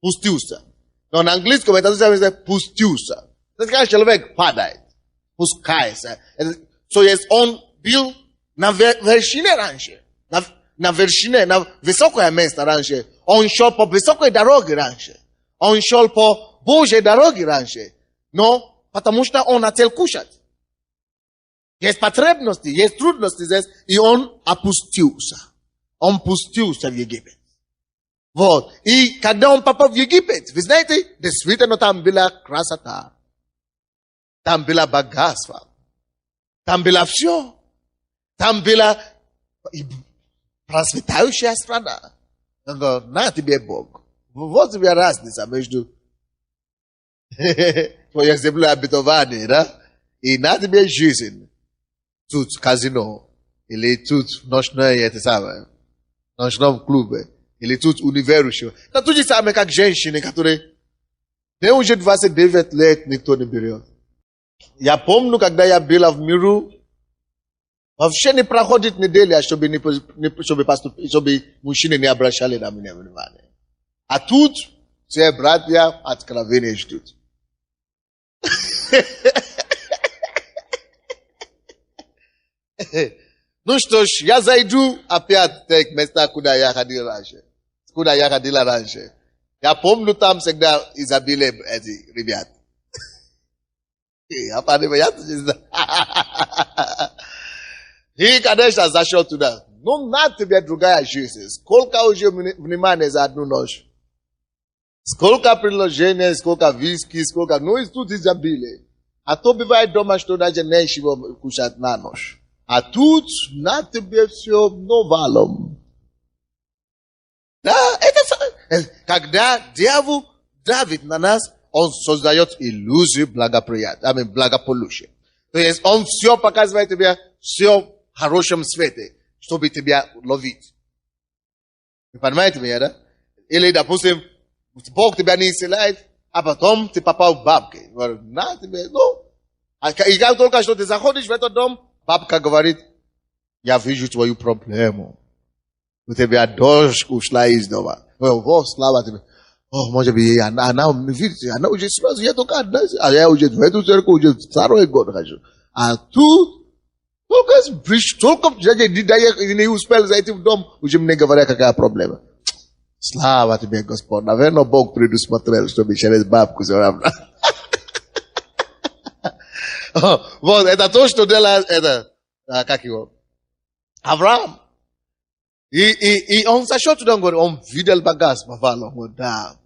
Пустился. Но на английском это называется пустился. Это когда человек падает, пускается. So есть он был на вершине раньше. На вершине, на высокое место раньше. Он шел по высокой дороге раньше. Он шел по Божьей дороге раньше. Но потому что он хотел кушать. Есть потребности, есть трудности здесь. И он опустился. Он пустился в Египет. Вот. И когда он попал в Египет, вы знаете, действительно там была красота. Там было богатство. Там было все. Там была процветающая страна. Он говорит, на тебе Бог. Вот тебе разница между твоей землей обетованной, да? И на тебе жизнь. Тут казино. Или тут ночное, это самое. В ночном клубе. Или тут университет. Это то же самое, как женщины, которые мне уже 29 лет никто не берет. Я помню, когда я была в миру, вообще не проходит неделя, чтобы мужчины не обращали на меня внимание. А тут все братья откровения ждут. Ну что ж, я зайду опять в те места, куда я ходил раньше. Куда я ходила раньше. Я помню там всегда изобилие эти ребят. Я понимаю, И, конечно, зашел туда. Ну, на тебе другая жизнь. Сколько уже внимания за одну ночь. Сколько приложений, сколько виски, сколько... Ну, и тут изобилие. А то бывает дома, что даже нечего кушать на ночь. А тут на тебе все новалом. Да, это... Когда дьявол давит на нас, он создает иллюзию благополучия. То есть он все показывает тебе, все в хорошем свете, чтобы тебя ловить. Вы понимаете меня, да? Или, допустим, Бог тебя не исцеляет, а потом ты попал в бабки. Говорит, на тебе, ну. И как только что ты заходишь в этот дом, бабка говорит, я вижу твою проблему. У тебя дочь ушла из дома. О, слава тебе. О, может быть, она уже сразу, я только одна, а я уже в эту церковь уже второй год хожу. А тут, только не успел зайти в дом, уже мне говорят, какая проблема. Слава тебе, Господь. Наверное, Бог предусмотрел, чтобы через бабку все равно. Вот, это то, что делает, это, как его, Авраам. И он зашел туда, он говорит, он видел богатство, он говорит, да.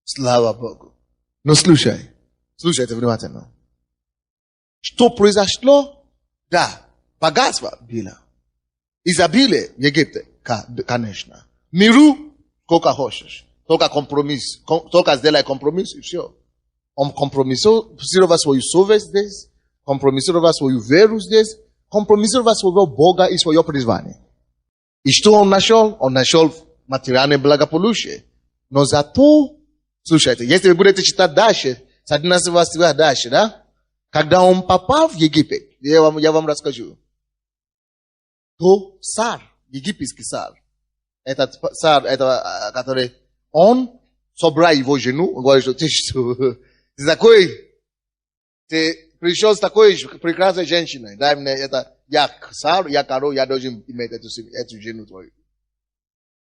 Слава Богу. Но слушайте внимательно. Что произошло? Да, богатство было. Изобилие в Египте, конечно. Миру, сколько хочешь. Только компромисс. Только сделай компромисс, и все. Он компромиссировал свою совесть здесь. Компромиссировал свою веру здесь. Компромиссировал своего Бога и свое призвание. И что он нашел? Он нашел материальное благополучие. Но зато, слушайте, если вы будете читать дальше, с 11 стиха дальше, да? Когда он попал в Египет, я вам расскажу, то царь, египетский царь, этот царь, который, он собрал его жену, он говорит, что ты такой, ты пришел с такой прекрасной женщиной, дай мне это, я царь, я король, я должен иметь эту жену твою.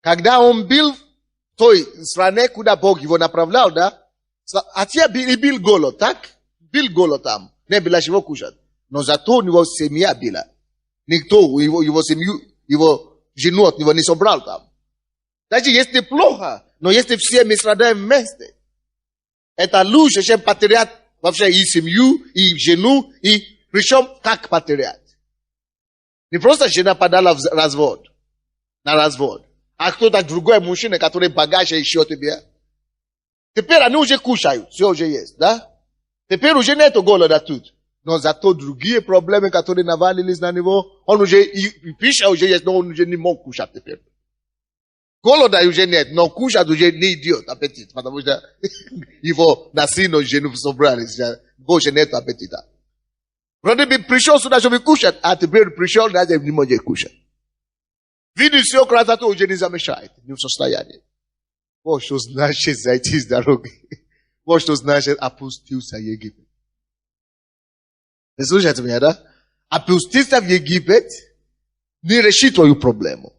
Когда он был в той стране, куда Бог его направлял, да, а те был голод, так? Был голод там, не было чего кушать. Но зато у него семья была. Никто его семью, его жену от него не собрал там. Значит, если плохо, но если все мы страдаем вместе, это лучше, чем потерять вообще и семью, и жену, и причем как потерять. Не просто жена подала на развод, а кто-то другой мужчина, который богаче еще тебе. Теперь они уже кушают, все уже есть, да? Теперь уже нету голода тут. Но зато другие проблемы, которые навалились на него, он уже, и пища уже есть, но он уже не мог кушать теперь. Голода уже нет, но кушать уже не идет аппетит, потому что его насильно жену собрали, больше нет аппетита. Вроде бы пришел сюда, чтобы кушать, а теперь пришел, даже не может кушать. Видишь, все красоту уже не замешает, не в состоянии. Бог что значит зайти с дороги? Вот что значит опустился в Египет. Вы слушаете меня, да? Опуститься в Египет не решит твою проблему.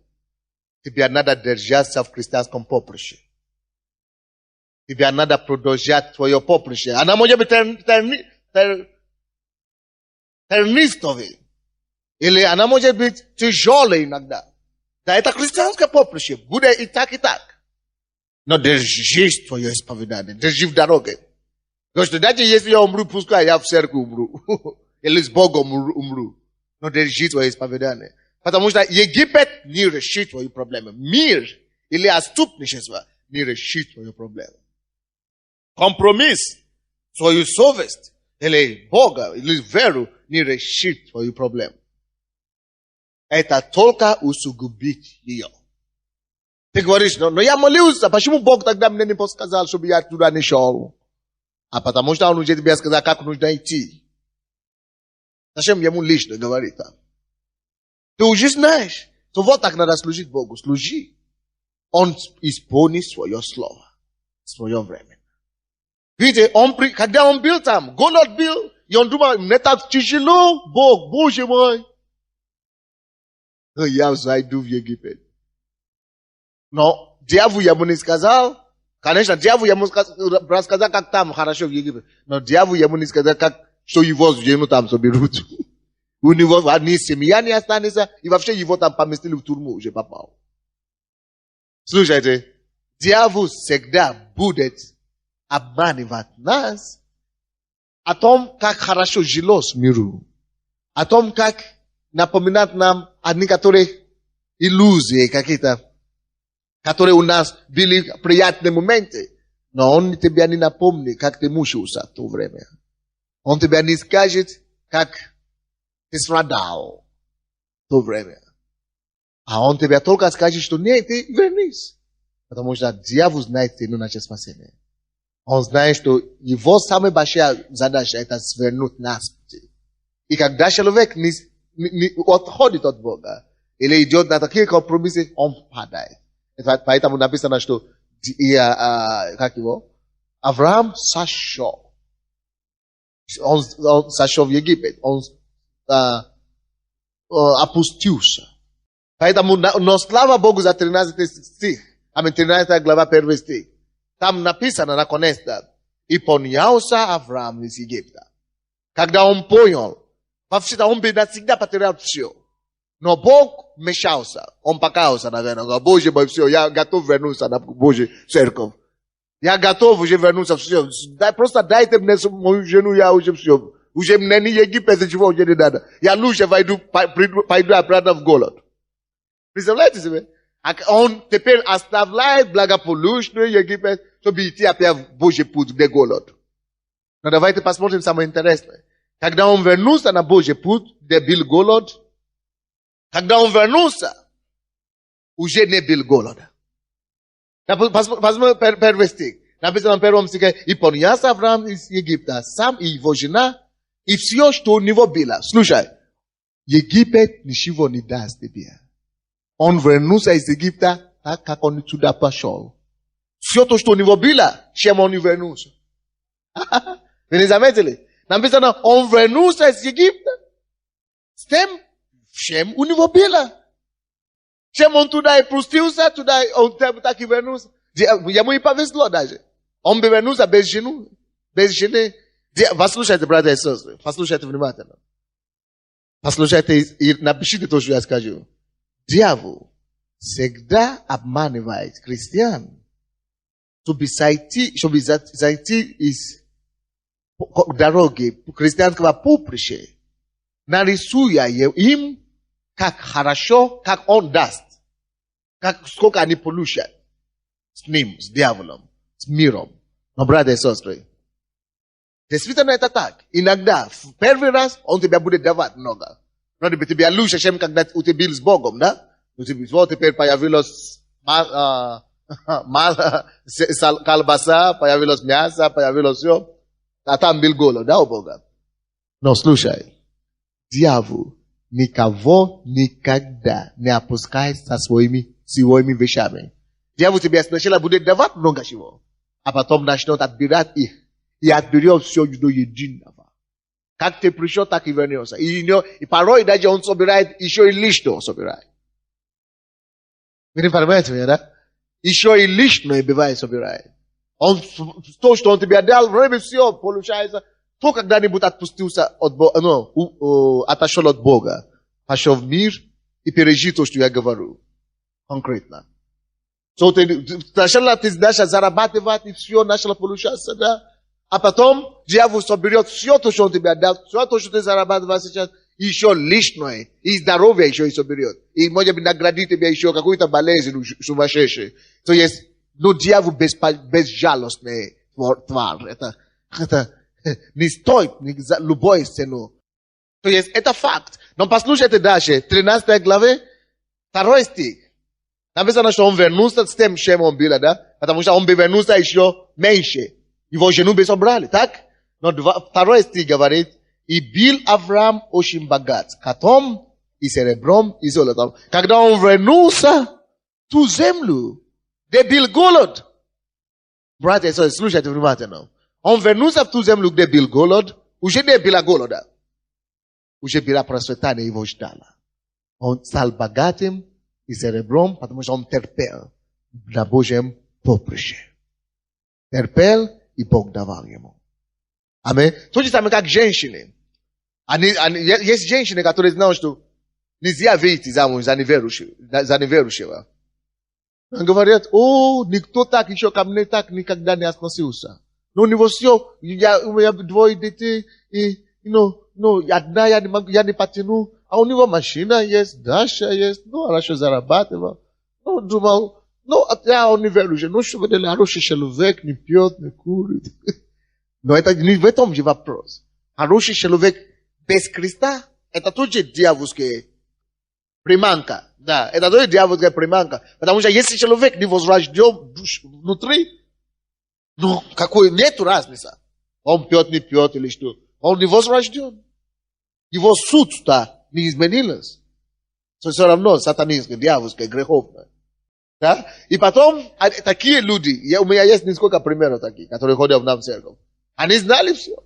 Тебе надо держаться в христианском поприще. Тебе надо продолжать твое поприще. Она может быть тернистовой. Или она может быть тяжелой иногда. Да, это христианское поприще. Будет и так, и так. Но держись твое исповедание. Держи в дороге. Потому что даже если я умру, пускай я в церкви умру. Или с Богом умру. Но держи твое исповедание. Потому что Египет не решит твои проблемы. Мир или отступничество не решит твою проблему. Компромисс, свою совесть, или Бога, или веру не решит твою проблему. Это только усугубит ее. Ты говоришь, но я молился, почему Бог тогда мне не подсказал, чтобы я туда не шел? А потому что Он уже тебе сказал, как нужно идти. Зачем ему лично говорить там? Ты уже знаешь. То вот так надо служить Богу. Служи. Он исполнит свое слово. Свое время. Видите, когда он был там, Голод был, и он думал, мне так тяжело, Бог, Боже мой. Я зайду в Египет. Но дьявол ему не сказал. Конечно, дьявол ему рассказал, как там хорошо в Египет. Но дьявол ему не сказал, что его жену там соберут. У него ни семья не останется, и вообще его там поместили в тюрьму, уже попал. Слушайте, дьявол всегда будет обманывать нас о том, как хорошо жилось миру. О том, как напоминать нам о некоторых иллюзиях какие-то, которые у нас были приятные моменты. Но он тебя не напомнит, как ты мучился в то время. Он тебя не скажет, как ты страдал в то время. А он тебе только скажет, что нет, ты вернись. Потому что дьявол знает цену нашего спасения. Он знает, что его самая большая задача это свернуть нас. И когда человек не отходит от Бога, или идет на такие компромиссы, он падает. Поэтому написано, что как его? Авраам сошел. Он сошел в Египет. Он опустился. Поэтому, но слава Богу за 13 стих. 13 глава 1 стих. Там написано наконец-то. И поднялся Авраам из Египта. Когда он понял, вообще-то он бы навсегда потерял все. Но Бог вмешался. Он покаялся, наверное. Боже мой, все, я готов вернуться на Божью церковь. Я готов уже вернуться, все. Просто дайте мне мою жену, я уже все. Уже мне не Египет, ничего уже не надо. Я лучше пойду обратно в голод. Представляете себе? Он теперь оставляет благополучный Египет, чтобы идти опять в Божий путь, где голод. Но давайте посмотрим самое интересное. Когда он вернулся на Божий путь, где был голод, когда он вернулся, уже не был голод. Посмотрим первый стих. Написано в первом стихе, и поднялся Авраам из Египта, сам и его жена, и все, что у него было. Слушай, Египет ничего не даст тебе. Он вернулся из Египта, так как он туда пошел. Все то, что у него было, чем он вернулся. Вы не заметили? Написано, он вернулся из Египта, с тем, чем у него было. Чем он туда и пустился, туда он так и вернулся. Ему и повезло даже. Он бы вернулся без жены. Без жены. Послушайте, братья и сестры, послушайте внимательно. Послушайте и напишите то, что я скажу. Дьявол всегда обманывает христиан, чтобы зайти из дороги христианского поприща, нарисуя им, как хорошо, как он даст, сколько они получат с ним, с дьяволом, с миром. Но, братья и сестры, действительно это так. Иногда, в первый раз, он тебе будет давать много. Но тебе лучше, чем когда у тебя был с Богом, да? Вот теперь появилось колбаса, появилось мясо, появилось все. А там был голод, да, у Бога? Но слушай, дьявол никого никогда не опускает со своими вещами. Diavol тебе сначала будет давать много чего, а потом начнет отбирать их. И отберет все, что единого. Как ты пришел, так и вернешься. И порой даже он собирает, еще и лишнего собирает. Вы не понимаете меня, да? Еще и лишнее бывает собирает. Он, то, что он тебе дал, вроде все получается. То когда-нибудь отпустился от Бога, отошел от Бога, пошел в мир и пережил то, что я говорю. Конкретно. Сначала ты начал зарабатывать, и все начало получаться, да? А потом дьявол соберет все то, что он тебе дал, все то, что ты зарабатывал сейчас, и еще лишнее, и здоровье еще и соберет. И, может быть, наградит тебя еще какую-то болезнь сумасшедшую. То есть, дьявол безжалостный тварь. Это не стоит любой цену. То есть, это факт. Но послушайте дальше, 13 главе, 2 стих. Написано, что он вернулся с тем, чем он был, да? Потому что он бы вернулся еще меньше. Его жену бы собрали, так? Но 2 стих говорит, и был Авраам очень богат, котом и серебром и золотом. Когда он вернулся в ту землю, где был голод. Братья и сестры, слушайте внимательно. Он вернулся в ту землю, где был голод, уже не было голода. Уже было процветание его ждало. Он стал богатым и серебром, потому что он терпел на Божьем поприще. Терпел, и Бог давал ему. Аминь. То же самое, как женщины. Есть женщины, которые знают, что нельзя выйти замуж за неверующего. Они говорят, никто так еще ко мне так никогда не относился. Но у него все, у меня 2 детей, и, одна я не потяну, а у него машина есть, Даша есть, хорошо зарабатывал. Думал, он не верующий, что это хороший человек, не пьет, не курит. Но это не в этом же вопрос. Хороший человек без Христа, это тоже дьявольская приманка. Да, это тоже дьявольская приманка. Потому что если человек не возрожден внутри, нету разницы. Он пьет, не пьет или что. Он не возрожден. Его суть-то не изменилась. Все равно сатанинское, дьявольское, греховное. Да? И потом, такие люди, у меня есть несколько примеров таких, которые ходят в нам в церковь. Они знали все.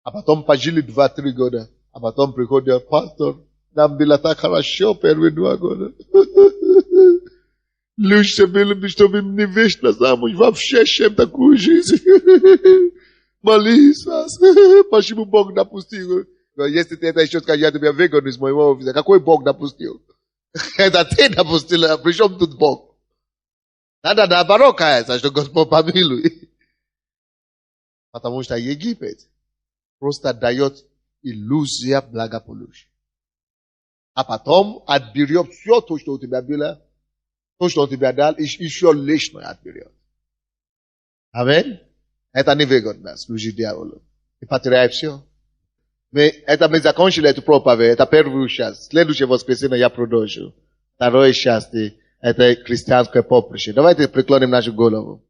А потом пожили 2-3 года. А потом приходят, пастор, нам было так хорошо первые 2 года. Лучше было бы, чтобы мне вечно замуж вообще, чем такую жизнь. Молись вас. Почему Бог допустил? Если ты это еще скажешь, я тебя выгоню из моего офиса. Какой Бог допустил? Это ты допустил, а при чем тут Бог? Надо наоборот каяться, что Господь помилуй. Потому что Египет просто дает иллюзия благополучия. А потом отберет все то, что у тебя было, то, что он тебе дал, и еще лишнее отберет. Аминь. Это невыгодно служить дьяволу. И потеряет все. Это мы закончили эту проповедь, это первую часть. Следующее воскресенье я продолжу. Второй части, это христианское поприще. Давайте преклоним нашу голову.